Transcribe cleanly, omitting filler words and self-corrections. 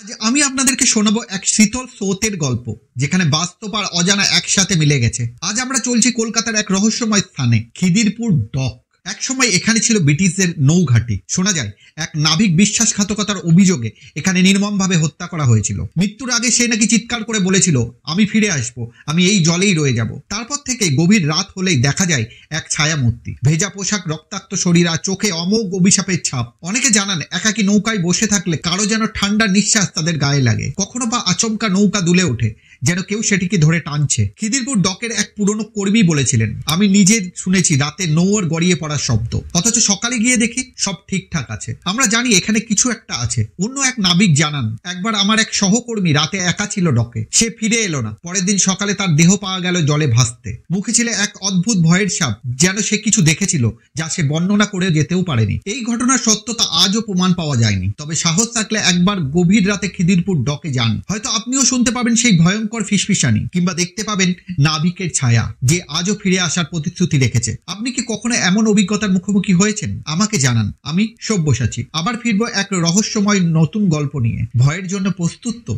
আজ আমি আপনাদেরকে শোনাবো এক শীতল স্রোতের গল্প, যেখানে বাস্তব আর অজানা একসাথে মিলে গেছে। আজ আমরা চলছি কলকাতার এক রহস্যময় স্থানে, খিদিরপুর ডক। এক সময় এখানে ছিল ব্রিটিশদের নৌঘাঁটি। শোনা যায় এক নাবিক বিশ্বাসঘাতকতার অভিযোগে এখানে নির্মমভাবে হত্যা করা হয়েছিল। মৃত্যুর আগে সে নাকি চিৎকার করে বলেছিল, আমি ফিরে আসবো, আমি এই জলেই রয়ে যাব। তারপর থেকে গভীর রাত হলেই দেখা যায় এক ছায়া মূর্তি, ভেজা পোশাক, রক্তাক্ত শরীর আর চোখে অমোঘ অভিশাপের ছাপ। অনেকে জানান একাকী নৌকায় বসে থাকলে কারো যেন ঠান্ডা নিঃশ্বাস তাদের গায়ে লাগে। কখনো বা আচমকা নৌকা দুলে ওঠে, যেন কেউ সেটিকে ধরে টানছে। খিদিরপুর ডকের এক পুরনো কর্মী বলেছিলেন, আমি নিজে শুনেছি রাতে নৌয়ার গড়িয়ে পড়ার শব্দ, অথচ সকালে গিয়ে দেখি সব ঠিকঠাক আছে। আমরা জানি এখানে কিছু একটা আছে। অন্য এক নাবিক জানান, একবার আমার এক সহকর্মী রাতে একা ছিল ডকে, সে ফিরে এলো না। পরের দিন সকালে তার দেহ পাওয়া গেল জলে ভাসতে। মুখে ছিল এক অদ্ভুত ভয়ের ছাপ, যেন সে কিছু দেখেছিল যা সে বর্ণনা করে যেতেও পারেনি। এই ঘটনার সত্যতা আজও প্রমাণ পাওয়া যায়নি, তবে সাহস থাকলে একবার গভীর রাতে খিদিরপুর ডকে যান। হয়তো আপনিও শুনতে পাবেন সেই ভয়ঙ্কর ফিসফিসানি, কিংবা দেখতে পাবেন নাবিকের ছায়া, যে আজও ফিরে আসার প্রতিশ্রুতি রেখেছে। আপনি কি কখনো এমন অভিজ্ঞতার মুখোমুখি হয়েছেন? আমাকে জানান। আমি সব্যসাচী। আবার ফিরবো এক রহস্যময় নতুন গল্প নিয়ে। ভয়ের জন্য প্রস্তুত তো?